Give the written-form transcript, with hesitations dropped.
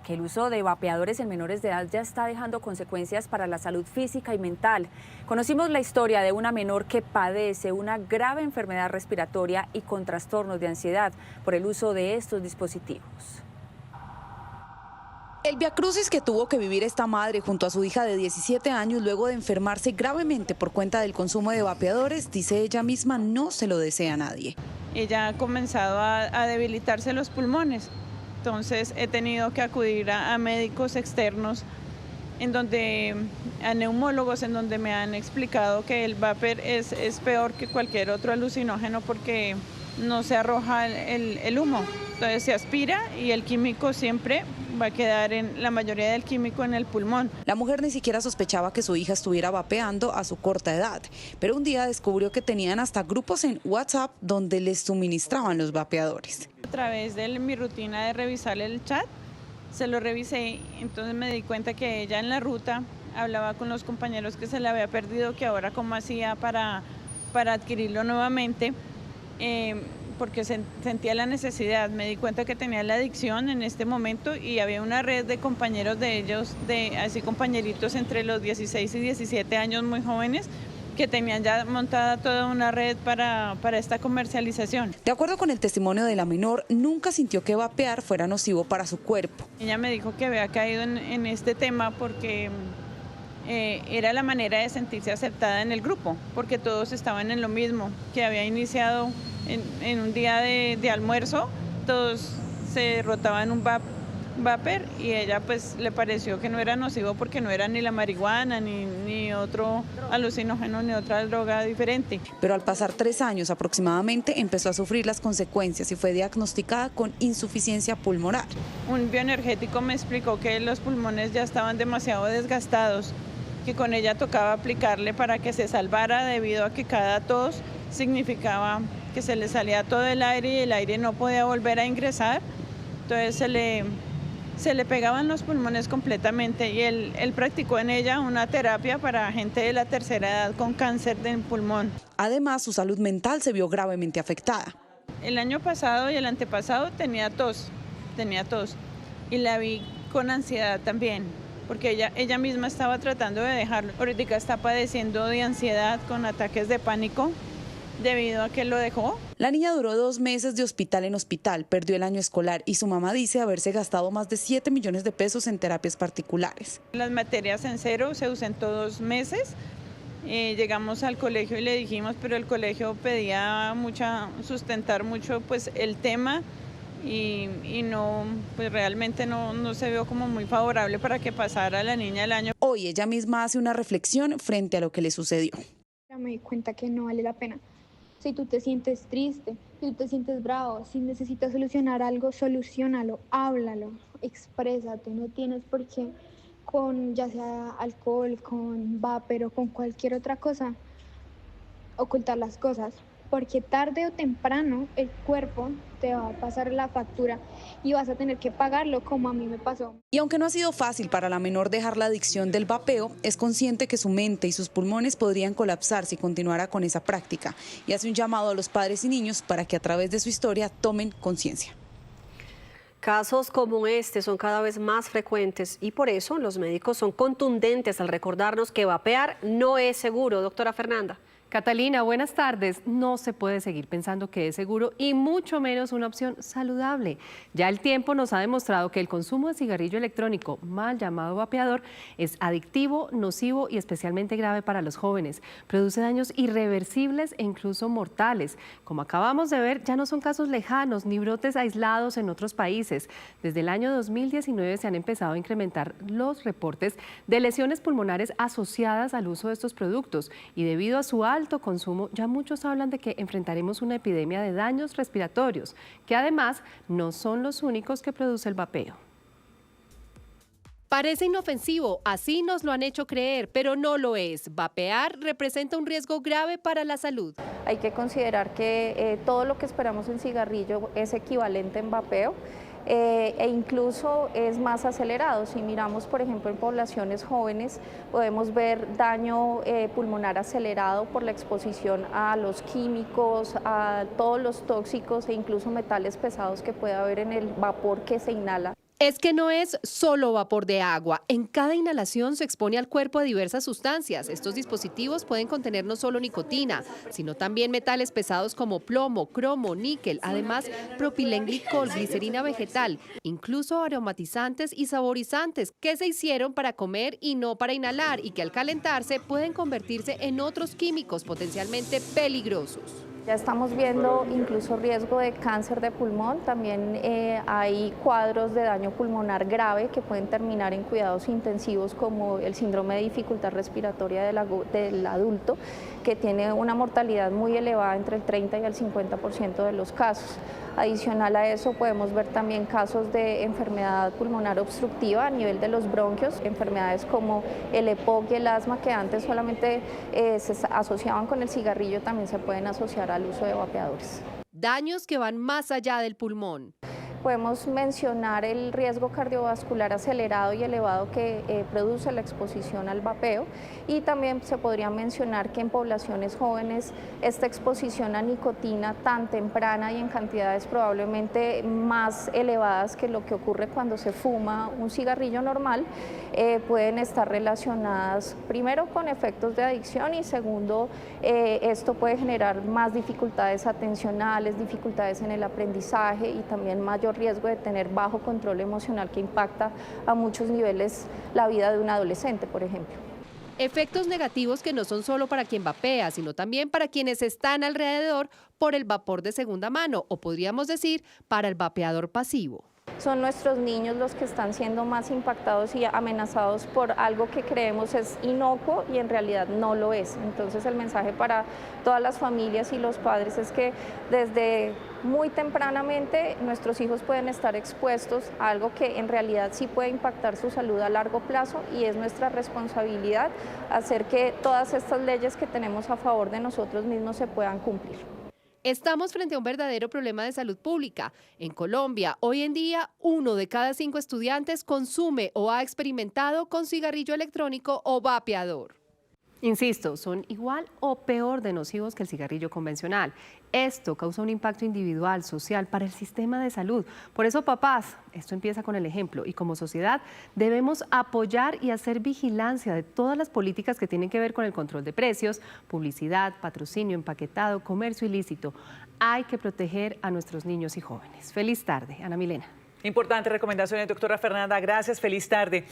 que el uso de vapeadores en menores de edad ya está dejando consecuencias para la salud física y mental. Conocimos la historia de una menor que padece una grave enfermedad respiratoria y con trastornos de ansiedad por el uso de estos dispositivos. El viacrucis que tuvo que vivir esta madre junto a su hija de 17 años luego de enfermarse gravemente por cuenta del consumo de vapeadores, dice ella misma, no se lo desea a nadie. Ella ha comenzado a debilitarse los pulmones, entonces he tenido que acudir a médicos externos, a neumólogos, en donde me han explicado que el vapor es peor que cualquier otro alucinógeno porque no se arroja el humo, entonces se aspira y el químico siempre va a quedar la mayoría del químico en el pulmón. La mujer ni siquiera sospechaba que su hija estuviera vapeando a su corta edad, pero un día descubrió que tenían hasta grupos en WhatsApp donde les suministraban los vapeadores. A través de mi rutina de revisar el chat, se lo revisé, entonces me di cuenta que ella en la ruta hablaba con los compañeros que se le había perdido, que ahora cómo hacía para adquirirlo nuevamente. Porque sentía la necesidad, me di cuenta que tenía la adicción en este momento y había una red de compañeros de ellos, así compañeritos entre los 16 y 17 años muy jóvenes, que tenían ya montada toda una red para esta comercialización. De acuerdo con el testimonio de la menor, nunca sintió que vapear fuera nocivo para su cuerpo. Ella me dijo que había caído en este tema porque era la manera de sentirse aceptada en el grupo, porque todos estaban en lo mismo, que había iniciado en un día de almuerzo, todos se rotaban un vapor y ella pues le pareció que no era nocivo porque no era ni la marihuana, ni otro alucinógeno, ni otra droga diferente. Pero al pasar 3 años aproximadamente empezó a sufrir las consecuencias y fue diagnosticada con insuficiencia pulmonar. Un bioenergético me explicó que los pulmones ya estaban demasiado desgastados, que con ella tocaba aplicarle para que se salvara debido a que cada tos significaba que se le salía todo el aire y el aire no podía volver a ingresar, entonces se le pegaban los pulmones completamente y él practicó en ella una terapia para gente de la tercera edad con cáncer del pulmón. Además, su salud mental se vio gravemente afectada. El año pasado y el antepasado tenía tos y la vi con ansiedad también, porque ella misma estaba tratando de dejarlo. Ahorita está padeciendo de ansiedad con ataques de pánico debido a que lo dejó. La niña duró 2 meses de hospital en hospital, perdió el año escolar y su mamá dice haberse gastado más de 7 millones de pesos en terapias particulares. Las materias en cero se ausentó 2 meses. Llegamos al colegio y le dijimos, pero el colegio pedía sustentar mucho pues el tema y no, pues realmente no se vio como muy favorable para que pasara la niña el año. Hoy ella misma hace una reflexión frente a lo que le sucedió. Ya me di cuenta que no vale la pena. Si tú te sientes triste, si tú te sientes bravo, si necesitas solucionar algo, solucionalo, háblalo, exprésate. No tienes por qué con ya sea alcohol, con vapor o con cualquier otra cosa, ocultar las cosas. Porque tarde o temprano el cuerpo te va a pasar la factura y vas a tener que pagarlo como a mí me pasó. Y aunque no ha sido fácil para la menor dejar la adicción del vapeo, es consciente que su mente y sus pulmones podrían colapsar si continuara con esa práctica y hace un llamado a los padres y niños para que a través de su historia tomen conciencia. Casos como este son cada vez más frecuentes y por eso los médicos son contundentes al recordarnos que vapear no es seguro. Doctora Fernanda. Catalina, buenas tardes. No se puede seguir pensando que es seguro y mucho menos una opción saludable. Ya el tiempo nos ha demostrado que el consumo de cigarrillo electrónico, mal llamado vapeador, es adictivo, nocivo y especialmente grave para los jóvenes. Produce daños irreversibles e incluso mortales. Como acabamos de ver, ya no son casos lejanos ni brotes aislados en otros países. Desde el año 2019 se han empezado a incrementar los reportes de lesiones pulmonares asociadas al uso de estos productos y debido a su alto consumo, ya muchos hablan de que enfrentaremos una epidemia de daños respiratorios, que además no son los únicos que produce el vapeo. Parece inofensivo, así nos lo han hecho creer, pero no lo es. Vapear representa un riesgo grave para la salud. Hay que considerar que todo lo que esperamos en cigarrillo es equivalente en vapeo. E incluso es más acelerado. Si miramos, por ejemplo, en poblaciones jóvenes, podemos ver daño pulmonar acelerado por la exposición a los químicos, a todos los tóxicos e incluso metales pesados que puede haber en el vapor que se inhala. Es que no es solo vapor de agua. En cada inhalación se expone al cuerpo a diversas sustancias. Estos dispositivos pueden contener no solo nicotina, sino también metales pesados como plomo, cromo, níquel, además propilenglicol, glicerina vegetal, incluso aromatizantes y saborizantes que se hicieron para comer y no para inhalar y que al calentarse pueden convertirse en otros químicos potencialmente peligrosos. Ya estamos viendo incluso riesgo de cáncer de pulmón, también hay cuadros de daño pulmonar grave que pueden terminar en cuidados intensivos como el síndrome de dificultad respiratoria del adulto, que tiene una mortalidad muy elevada entre el 30 y el 50% de los casos. Adicional a eso podemos ver también casos de enfermedad pulmonar obstructiva a nivel de los bronquios, enfermedades como el EPOC y el asma que antes solamente se asociaban con el cigarrillo, también se pueden asociar al uso de vapeadores. Daños que van más allá del pulmón. Podemos mencionar el riesgo cardiovascular acelerado y elevado que produce la exposición al vapeo, y también se podría mencionar que en poblaciones jóvenes esta exposición a nicotina tan temprana y en cantidades probablemente más elevadas que lo que ocurre cuando se fuma un cigarrillo normal pueden estar relacionadas primero con efectos de adicción y segundo esto puede generar más dificultades atencionales, dificultades en el aprendizaje y también mayor riesgo de tener bajo control emocional que impacta a muchos niveles la vida de un adolescente, por ejemplo. Efectos negativos que no son solo para quien vapea, sino también para quienes están alrededor por el vapor de segunda mano, o podríamos decir, para el vapeador pasivo. Son nuestros niños los que están siendo más impactados y amenazados por algo que creemos es inocuo y en realidad no lo es. Entonces el mensaje para todas las familias y los padres es que desde muy tempranamente nuestros hijos pueden estar expuestos a algo que en realidad sí puede impactar su salud a largo plazo, y es nuestra responsabilidad hacer que todas estas leyes que tenemos a favor de nosotros mismos se puedan cumplir. Estamos frente a un verdadero problema de salud pública. En Colombia, hoy en día, 1 de cada 5 estudiantes consume o ha experimentado con cigarrillo electrónico o vapeador. Insisto, son igual o peor de nocivos que el cigarrillo convencional. Esto causa un impacto individual, social, para el sistema de salud. Por eso, papás, esto empieza con el ejemplo, y como sociedad debemos apoyar y hacer vigilancia de todas las políticas que tienen que ver con el control de precios, publicidad, patrocinio, empaquetado, comercio ilícito. Hay que proteger a nuestros niños y jóvenes. Feliz tarde, Ana Milena. Importante recomendaciones, doctora Fernanda. Gracias, feliz tarde.